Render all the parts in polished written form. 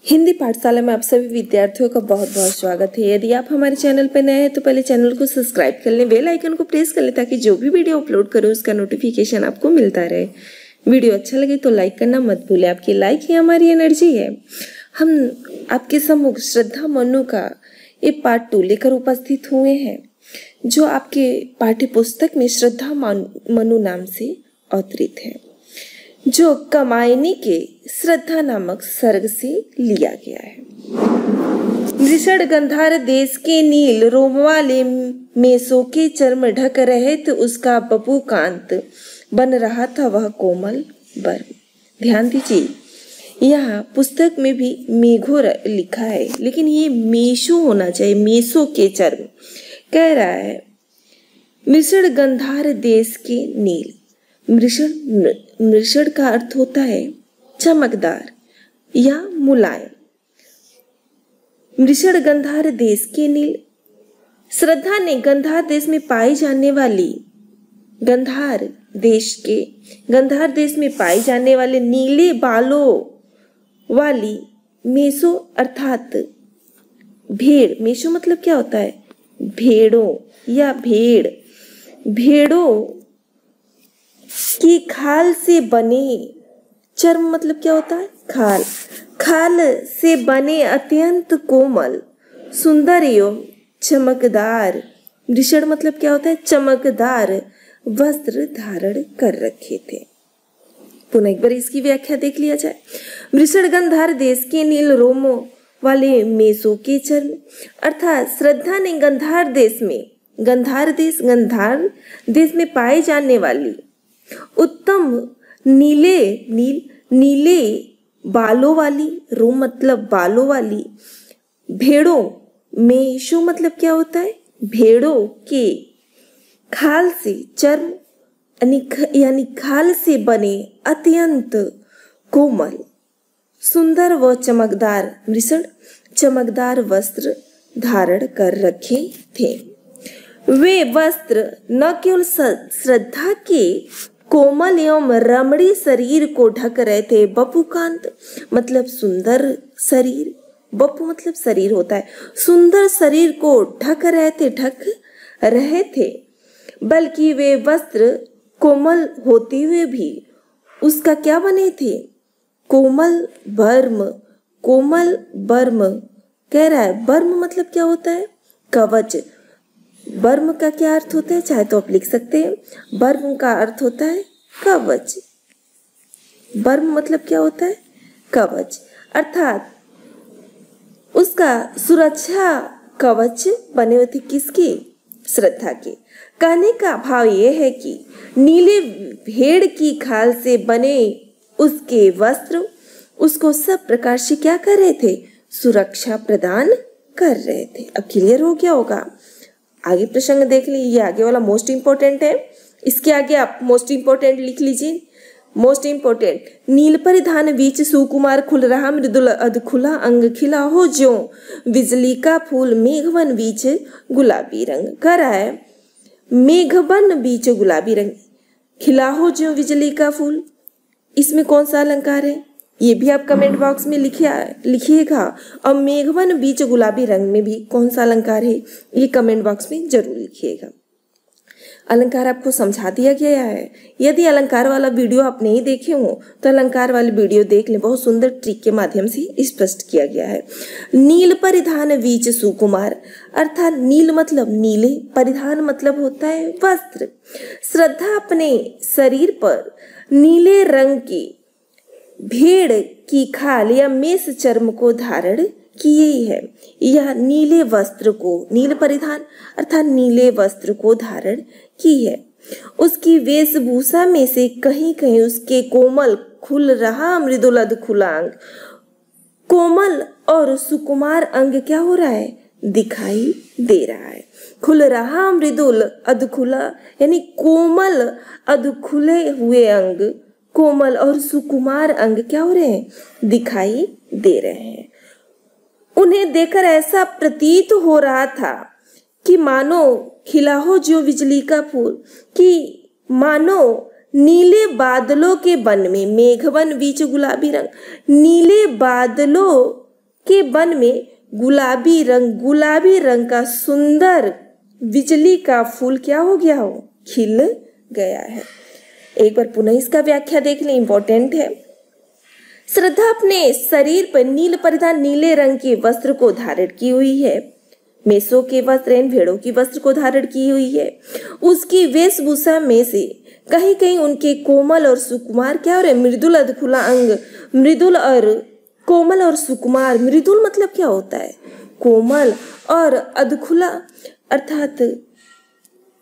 हिंदी पाठशाला में आप सभी विद्यार्थियों का बहुत बहुत स्वागत है। यदि आप हमारे चैनल पर नए हैं तो पहले चैनल को सब्सक्राइब कर लें, बेल आइकन को प्रेस कर लें ताकि जो भी वीडियो अपलोड करें उसका नोटिफिकेशन आपको मिलता रहे। वीडियो अच्छा लगे तो लाइक करना मत भूलें, आपकी लाइक ही हमारी एनर्जी है। हम आपके सम्मुख श्रद्धा मनु का ये पार्ट 2 लेकर उपस्थित हुए हैं, जो आपके पाठ्य पुस्तक में श्रद्धा मनु नाम से अवतरित है, जो कामायनी के श्रद्धा नामक सर्ग से लिया गया है। मृषण गंधार देश के नील रोम वाले मेसों के चर्म ढक रहे थे, उसका बपू कांत बन रहा था वह कोमल बर्म। ध्यान दीजिए, यहाँ पुस्तक में भी मेघो लिखा है, लेकिन ये मेशो होना चाहिए, मेसो के चर्म। कह रहा है मृषण गंधार देश के नील। मृषण का अर्थ होता है चमकदार या मुलायम। मृषण गंधार देश के नील। श्रद्धा ने गंधार देश में पाई जाने वाली गंधार देश में पाई जाने वाले नीले बालों वाली मेसो अर्थात भेड़। मेसो मतलब क्या होता है? भेड़ों या भेड़ों की खाल से बने, चर्म मतलब क्या होता है? खाल से बने अत्यंत कोमल, सुंदर एवं चमकदार। मृषण मतलब क्या होता है? चमकदार वस्त्र धारण कर रखे थे। पुनः एक बार इसकी व्याख्या देख लिया जाए। मृषण गंधार देश के नील रोमों वाले मेसों के चर्म, अर्थात श्रद्धा ने गंधार देश में पाए जाने वाली उत्तम नीले बालों वाली, रोम मतलब बालों वाली, भेड़ों, मेशो मतलब क्या होता है? भेड़ों के खाल से, चर्म यानी खाल से बने अत्यंत कोमल, सुंदर व चमकदार मृषण चमकदार वस्त्र धारण कर रखे थे। वे वस्त्र न केवल श्रद्धा के कोमल एवं रमणी शरीर को ढक रहे थे, बपुकांत मतलब सुंदर शरीर, बपु मतलब शरीर होता है, सुंदर शरीर को ढक रहे थे, बल्कि वे वस्त्र कोमल होते हुए भी उसका क्या बने थे? कोमल बर्म। कह रहा है बर्म मतलब क्या होता है? कवच। बर्म का क्या अर्थ होता है? चाहे तो आप लिख सकते हैं। बर्म का अर्थ होता है कवच। बर्म मतलब क्या होता है? कवच, अर्थात उसका सुरक्षा कवच बने हुए थे। किसके? श्रद्धा के। कहने का भाव यह है कि नीले भेड़ की खाल से बने उसके वस्त्र उसको सब प्रकार से क्या कर रहे थे? सुरक्षा प्रदान कर रहे थे। अब क्लियर हो गया होगा। आगे प्रसंग देख लीजिए, ये आगे वाला मोस्ट इंपॉर्टेंट है। इसके आगे आप मोस्ट इंपॉर्टेंट लिख लीजिए। मोस्ट इंपॉर्टेंट, नील परिधान बीच सुकुमार खुल रहा मृदुल अधखुला अंग, खिला हो ज्यों बिजली का फूल, मेघवन बीच गुलाबी रंग। कर रहा है मेघवन बीच गुलाबी रंग, खिला हो ज्यों बिजली का फूल। इसमें कौन सा अलंकार है? ये भी आप कमेंट बॉक्स में लिखिएगा। और मेघवन बीच गुलाबी रंग में भी कौन सा अलंकार है, ये कमेंट बॉक्स में जरूर लिखिएगा। अलंकार आपको समझा दिया गया है। यदि अलंकार वाला वीडियो आप नहीं देखे हो तो अलंकार वाली वीडियो देख लें, बहुत सुंदर ट्रिक के माध्यम से स्पष्ट किया गया है। नील परिधान बीच सुकुमार, अर्थात नील मतलब नीले, परिधान मतलब होता है वस्त्र। श्रद्धा अपने शरीर पर नीले रंग की भेड़ की खाल या मेष चर्म को धारण किए है। यह नीले वस्त्र को, नील परिधान अर्थात नीले वस्त्र को धारण की है। उसकी वेशभूषा में से कहीं कहीं उसके कोमल खुल रहा मृदुल अधखुला अंग, कोमल और सुकुमार अंग क्या हो रहा है? दिखाई दे रहा है। खुल रहा मृदुल अधखुला यानी कोमल अधखुले हुए अंग, कोमल और सुकुमार अंग क्या हो रहे हैं? दिखाई दे रहे हैं। उन्हें देखकर ऐसा प्रतीत हो रहा था कि मानो खिला हो जो बिजली का फूल, कि मानो नीले बादलों के वन में, मेघवन बीच गुलाबी रंग, नीले बादलों के वन में गुलाबी रंग का सुंदर बिजली का फूल क्या हो गया हो, खिल गया है। एक बार पुनः इसका व्याख्या देख लें, इंपॉर्टेंट है। श्रद्धा अपने शरीर पर नील परिधान नीले रंग के वस्त्र को धारण की हुई है। मेषों के वस्त्र भेड़ों की वस्त्र को धारण की हुई है। उसकी वेशभूषा में से कहीं कहीं उनके कोमल और सुकुमार क्या हो रहे, मृदुल अधखुला अंग, मृदुल और कोमल और सुकुमार। मृदुल मतलब क्या होता है, कोमल, और अधखुला अर्थात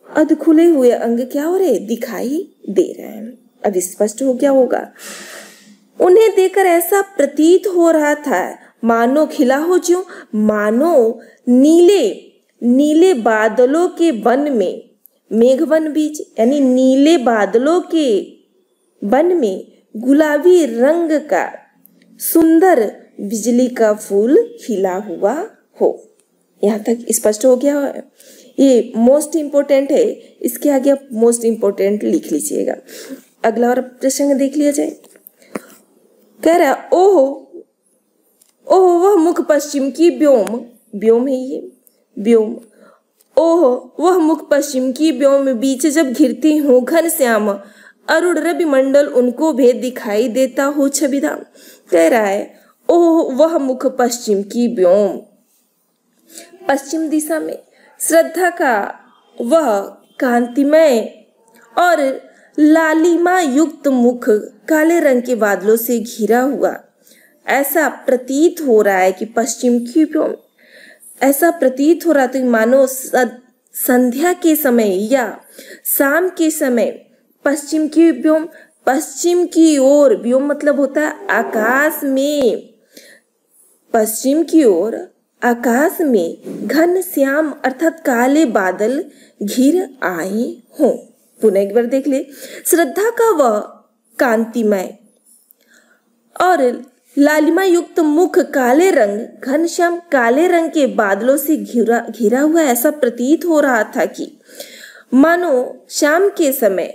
अधखुले हुए अंग क्या हो रहे, दिखाई दे रहे हैं। अब स्पष्ट हो गया होगा। उन्हें देखकर ऐसा प्रतीत हो रहा था मानो खिला हो, ज्यों मानो नीले बादलों के वन में, मेघवन बीज यानी नीले बादलों के वन में गुलाबी रंग का सुंदर बिजली का फूल खिला हुआ हो। यहाँ तक स्पष्ट हो गया है। ये मोस्ट इम्पोर्टेंट है, इसके आगे आप मोस्ट इम्पोर्टेंट लिख लीजिएगा। अगला और प्रसंग देख लिया जाए। कह रहा ओह वह मुख पश्चिम की व्योम है, ये व्योम। ओह वह मुख पश्चिम की व्योम बीच जब घिरती हूँ घन श्याम अरुण रवि मंडल उनको भेद दिखाई देता हो छविधाम। कह रहा है ओह वह मुख पश्चिम की व्योम, पश्चिम दिशा में श्रद्धा का वह कांतिमय और लालिमा युक्त मुख काले रंग के बादलों से घिरा हुआ, ऐसा प्रतीत हो रहा है कि पश्चिम की व्योम, ऐसा प्रतीत हो रहा था मानो संध्या के समय या शाम के समय पश्चिम की व्योम, पश्चिम की ओर, व्योम मतलब होता है आकाश में, पश्चिम की ओर आकाश में घन श्याम अर्थात काले बादल घिर आए हों। पुनः एक बार देख ले। श्रद्धा का वह कांतिमय और लालिमा युक्त मुख काले रंग घनश्याम काले रंग के बादलों से घिरा हुआ ऐसा प्रतीत हो रहा था कि मानो शाम के समय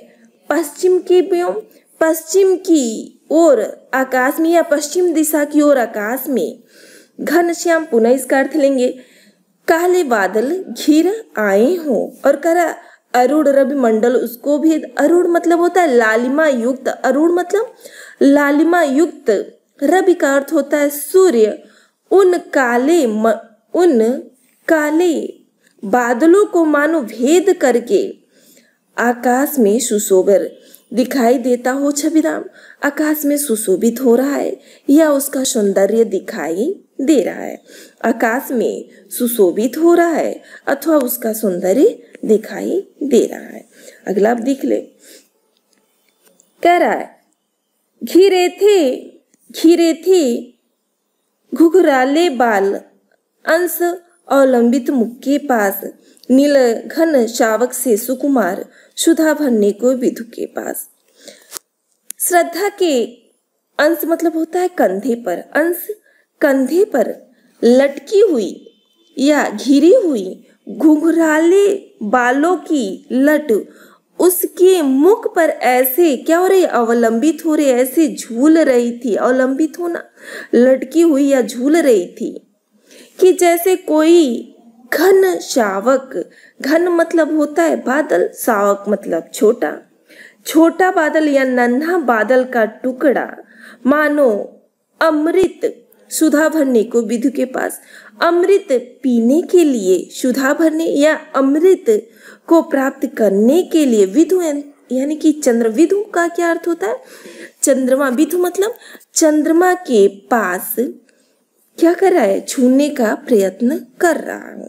पश्चिम की व्योम, पश्चिम की ओर आकाश में या पश्चिम दिशा की ओर आकाश में घनश्याम, पुनः इसका अर्थ लेंगे, काले बादल घिर आए हों। और करा अरुण रवि मंडल उसको भी, अरुण मतलब होता है लालिमा युक्त, अरुण मतलब लालिमा युक्त, रवि का अर्थ होता है सूर्य, उन काले बादलों को मानो भेद करके आकाश में सुशोभित दिखाई देता हो छविराम। आकाश में सुशोभित हो रहा है या उसका सौंदर्य दिखाई दे रहा है, आकाश में सुशोभित हो रहा है अथवा उसका सौंदर्य दिखाई दे रहा है। अगला आप देख ले। कह रहा है घिरे थे घुघराले बाल अंश अवलंबित मुख के पास, नील घन शावक से सुकुमार सुधा भरने को विधु के पास। श्रद्धा के अंश मतलब होता है कंधे पर, अंश कंधे पर लटकी हुई या घिरी हुई घुघराले बालों की लट उसके मुख पर ऐसे क्या हो रही, अवलंबित हो रही, ऐसे झूल रही थी। अवलंबित होना, लटकी हुई या झूल रही थी कि जैसे कोई घन शावक, घन मतलब होता है बादल, शावक मतलब छोटा, छोटा बादल या नन्हा बादल का टुकड़ा मानो अमृत सुधा भरने को विधु के पास, अमृत पीने के लिए, सुधा भरने या अमृत को प्राप्त करने के लिए, विधु यानी कि चंद्र, विधु का क्या अर्थ होता है, चंद्रमा, विधु मतलब चंद्रमा के पास क्या कर रहा है, छूने का प्रयत्न कर रहा हूं,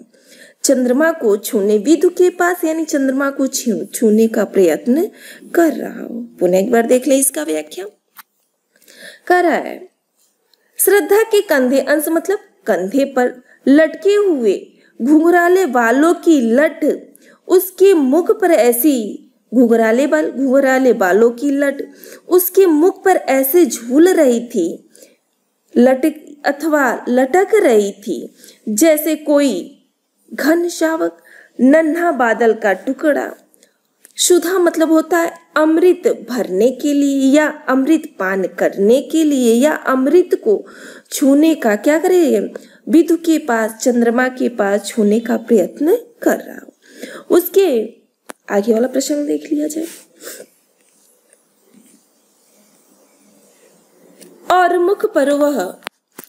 चंद्रमा को छूने, विधु के पास यानी चंद्रमा को छूने का प्रयत्न कर रहा हूं। पुनः एक बार देख ले इसका व्याख्या। कर रहा है श्रद्धा के कंधे, अंश मतलब कंधे पर लटके हुए घुंघराले बालों की लट उसके मुख पर ऐसी, घुंघराले बालों की लट उसके मुख पर ऐसे झूल रही थी, लटक अथवा लटक रही थी जैसे कोई घन शावक, नन्हा बादल का टुकड़ा। सुधा मतलब होता है अमृत भरने के लिए या अमृत पान करने के लिए या अमृत को छूने का क्या करे, विदु के पास, चंद्रमा के पास छूने का प्रयत्न कर रहा हो। उसके आगे वाला प्रश्न देख लिया जाए। और मुख पर वह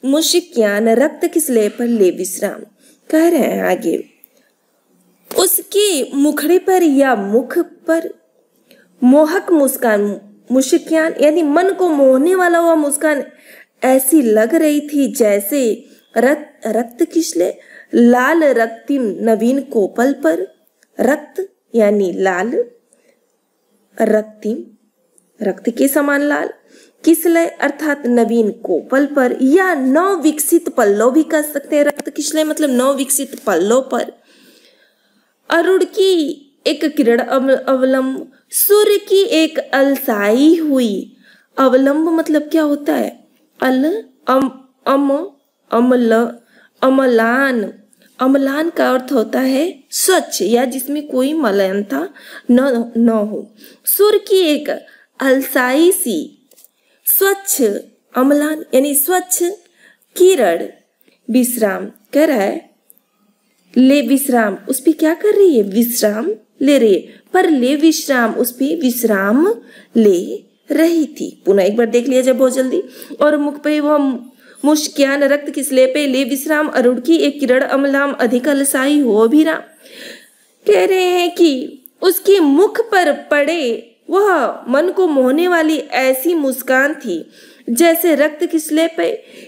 मुशिक्यान रक्त किसले पर ले विश्राम। कह रहे हैं आगे, उसके मुखड़े पर या मुख पर मोहक मुस्कान, मुशिक्यान यानी मन को मोहने वाला वह मुस्कान ऐसी लग रही थी जैसे रक्त किसले लाल रक्तिम नवीन कोपल पर। रक्त यानी लाल, रक्तिम रक्त के समान लाल, किसले अर्थात नवीन कोपल पर या नव विकसित पल्लव भी कह सकते हैं। रक्त किसले मतलब नव विकसित पल्लव पर। अरुण की एक किरण अवलंब, सूर्य की एक अलसाई हुई, अवलंब मतलब क्या होता है, अमलान। अम्लान का अर्थ होता है स्वच्छ या जिसमें कोई मलिनता न हो। सूर्य की एक अलसाई सी स्वच्छ, अम्लान यानी स्वच्छ किरण विश्राम कर रहा है, ले विश्राम उस पे क्या कर रही है, विश्राम ले रही है, पर ले विश्राम उस पे विश्राम ले रही थी। पुनः एक बार देख लिया जाए बहुत जल्दी। और मुख पे वह मुश्कियान रक्त किसले पे ले विश्राम, अरुण की एक किरण अमलाम अधिक अलसाई हो अभिराम। कह रहे हैं कि उसके मुख पर पड़े वह मन को मोहने वाली ऐसी मुस्कान थी जैसे रक्त किसले पे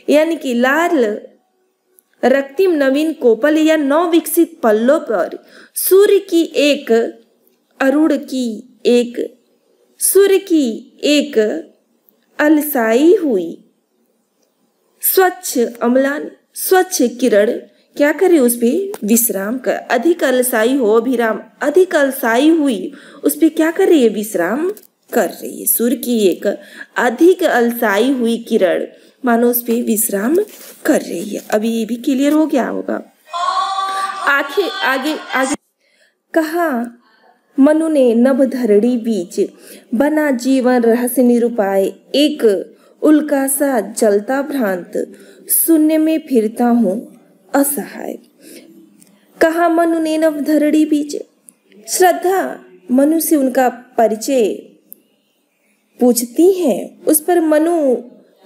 यानी कि लाल रक्तिम नवीन कोपल या नव विकसित पल्लों पर सूर्य की एक अरुण की एक सूर्य की एक अलसाई हुई स्वच्छ अम्लान स्वच्छ किरण क्या करे उस पे विश्राम कर, अधिक अलसाई हो अभिराम, अधिक अलसाई हुई उस पे क्या कर रही है, विश्राम कर रही है। सूर्य की एक अधिक अलसाई हुई किरण मानो उस पे विश्राम कर रही है। अभी ये भी क्लियर हो गया होगा। आगे आगे आगे कहा, मनु ने नभ धरड़ी बीच बना जीवन रहस्य निरूपाय, एक उल्का सा जलता भ्रांत शून्य में फिरता हूँ असहाय। कहा मनु ने नभ धरड़ी बीच, श्रद्धा मनु से उनका परिचय पूछती है, उस पर मनु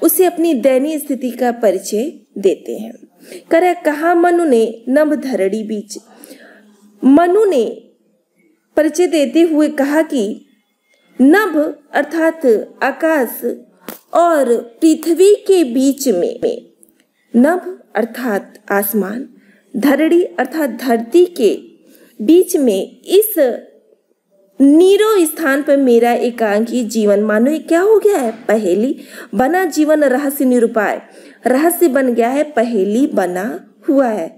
उसे अपनी दयनीय स्थिति का परिचय देते हैं। करे कहा मनु ने नभ धरड़ी बीच, मनु ने परिचय देते हुए कहा कि नभ अर्थात आकाश और पृथ्वी के बीच में, नभ अर्थात आसमान, धरड़ी अर्थात धरती के बीच में इस नीरो स्थान पर मेरा एकांकी जीवन मानो क्या हो गया है, पहेली बना जीवन रहस्य निरूपाय, रहस्य बन गया है, पहेली बना हुआ है।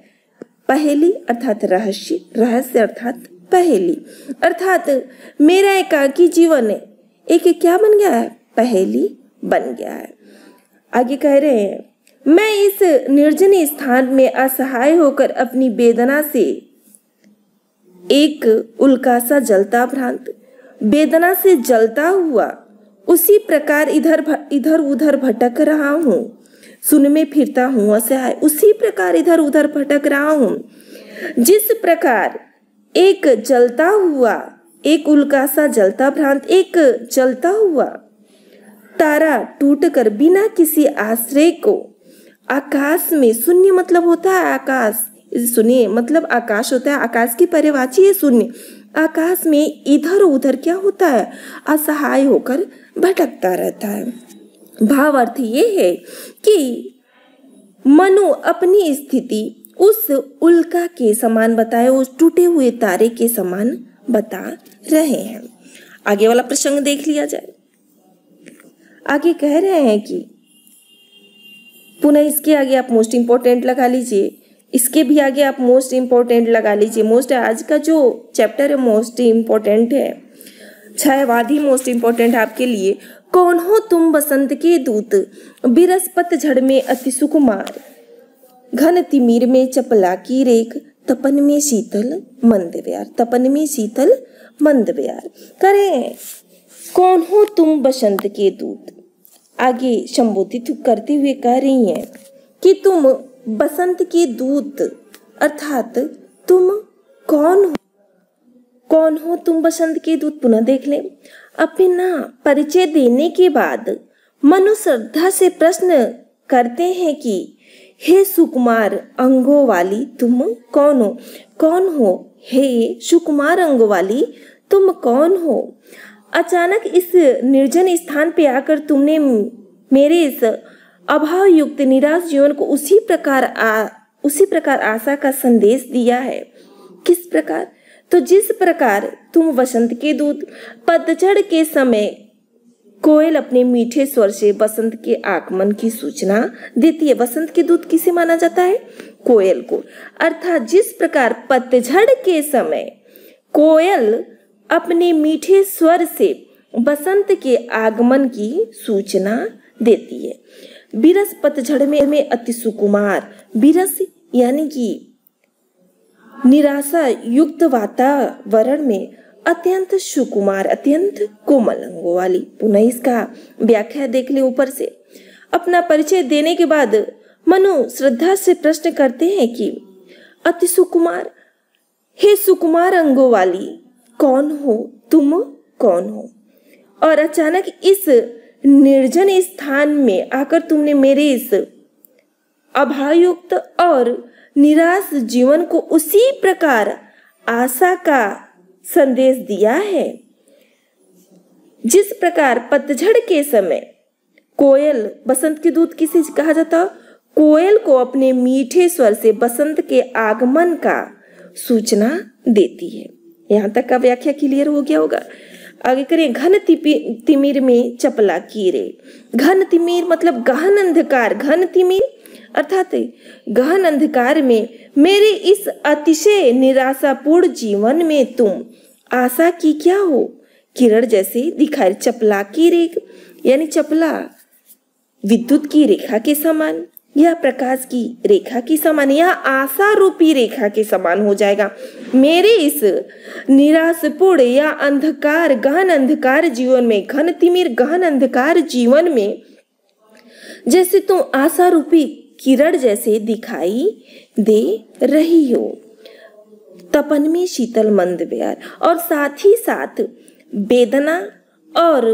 पहेली अर्थात रहस्य, रहस्य अर्थात पहेली, अर्थात मेरा एकांकी जीवन एक क्या बन गया है, पहेली बन गया है। आगे कह रहे हैं, मैं इस निर्जन स्थान में असहाय होकर अपनी वेदना से एक उल्का सा जलता भ्रांत, वेदना से जलता हुआ उसी प्रकार इधर उधर भटक रहा हूँ, सुन में फिरता हूँ असहाय, उसी प्रकार इधर उधर भटक रहा हूँ जिस प्रकार एक जलता हुआ, एक उल्का सा जलता भ्रांत, एक जलता हुआ तारा टूटकर बिना किसी आश्रय को आकाश में, शून्य मतलब होता है आकाश, सुनिए मतलब आकाश होता है, आकाश की पर्यायवाची है शून्य, आकाश में इधर उधर क्या होता है, असहाय होकर भटकता रहता है। भाव अर्थ ये है कि मनु अपनी स्थिति उस उल्का के समान बताए, उस टूटे हुए तारे के समान बता रहे हैं। आगे वाला प्रसंग देख लिया जाए। आगे कह रहे हैं कि पुनः इसके आगे आप मोस्ट इंपॉर्टेंट लगा लीजिए, इसके भी आगे आप मोस्ट इंपॉर्टेंट लगा लीजिए। मोस्ट आज का जो चैप्टर है मोस्ट इंपॉर्टेंट है, छायावाद ही मोस्ट इंपॉर्टेंट है आपके लिए। कौन हो तुम बसंत के दूत, बिरसपत झड़ में अति सुकुमार, घन तिमिर में चपला की रेख, तपन में शीतल मंद व्यार, तपन में शीतल मंद व्यार। करें कौन हो तुम बसंत के दूत। आगे संबोधित करते हुए कह रही हैं कि तुम बसंत के दूत, अर्थात तुम कौन हो। कौन हो तुम बसंत के दूत। पुनः देख लें। अपना परिचय देने के बाद मनु श्रद्धा से प्रश्न करते हैं कि हे सुकुमार अंगों वाली तुम कौन हो। कौन हो हे सुकुमार अंगों वाली तुम कौन हो। अचानक इस निर्जन स्थान पे आकर तुमने मेरे इस अभाव युक्त निराश जीवन को उसी प्रकार आशा का संदेश दिया है। किस प्रकार। तो जिस प्रकार तुम वसंत के दूत पतझड़ के समय कोयल अपने मीठे स्वर से बसंत के आगमन की सूचना देती है। वसंत के दूत किसे माना जाता है। कोयल को। अर्थात जिस प्रकार पतझड़ के समय कोयल अपने मीठे स्वर से बसंत के आगमन की सूचना देती है। बिरस पतझड़ में अति सुकुमार। बिरस यानी कि निराशा युक्त वातावरण में अत्यंत सुकुमार, अत्यंत कोमल अंगों वाली। पुनः इसका व्याख्या देख ले ऊपर से। अपना परिचय देने के बाद मनु श्रद्धा से प्रश्न करते हैं कि अति सुकुमार, हे सुकुमार अंगों वाली कौन हो तुम कौन हो। और अचानक इस निर्जन स्थान में आकर तुमने मेरे इस अभावयुक्त और निराश जीवन को उसी प्रकार आशा का संदेश दिया है। जिस प्रकार पतझड़ के समय कोयल, बसंत के दूत किसे कहा जाता। कोयल को अपने मीठे स्वर से बसंत के आगमन का सूचना देती है। यहाँ तक का व्याख्या क्लियर हो गया होगा। आगे करें। घन तिमिर में चपला कीरे। घन तिमिर मतलब गहन अंधकार। घन तिमिर अर्थात गहन अंधकार में मेरे इस अतिशय निराशापूर्ण जीवन में तुम आशा की क्या हो किरण जैसे दिखाई। चपला की रेख यानी चपला विद्युत की रेखा के समान या प्रकाश की रेखा के समान या आशा रूपी रेखा के समान हो जाएगा। मेरे इस निराशापूर्ण या अंधकार, गहन अंधकार जीवन में, घन तिमिर गहन अंधकार जीवन में जैसे तुम आशा रूपी किरण जैसे दिखाई दे रही हो। तपन में शीतल मंद प्यार और साथ ही साथ वेदना और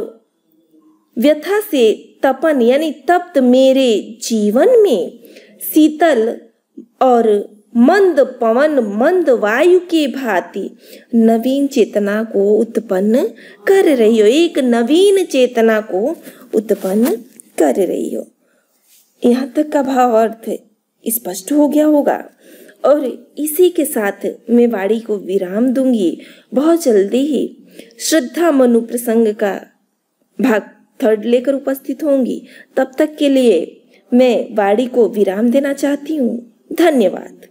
व्यथा से तपन यानी तप्त मेरे जीवन में शीतल और मंद पवन, मंद वायु के भांति नवीन चेतना को उत्पन्न कर रही हो। एक नवीन चेतना को उत्पन्न कर रही हो। यहाँ तक का भाव अर्थ स्पष्ट हो गया होगा। और इसी के साथ मैं वाणी को विराम दूंगी। बहुत जल्दी ही श्रद्धा मनु प्रसंग का भाग 3 लेकर उपस्थित होंगी। तब तक के लिए मैं वाणी को विराम देना चाहती हूँ। धन्यवाद।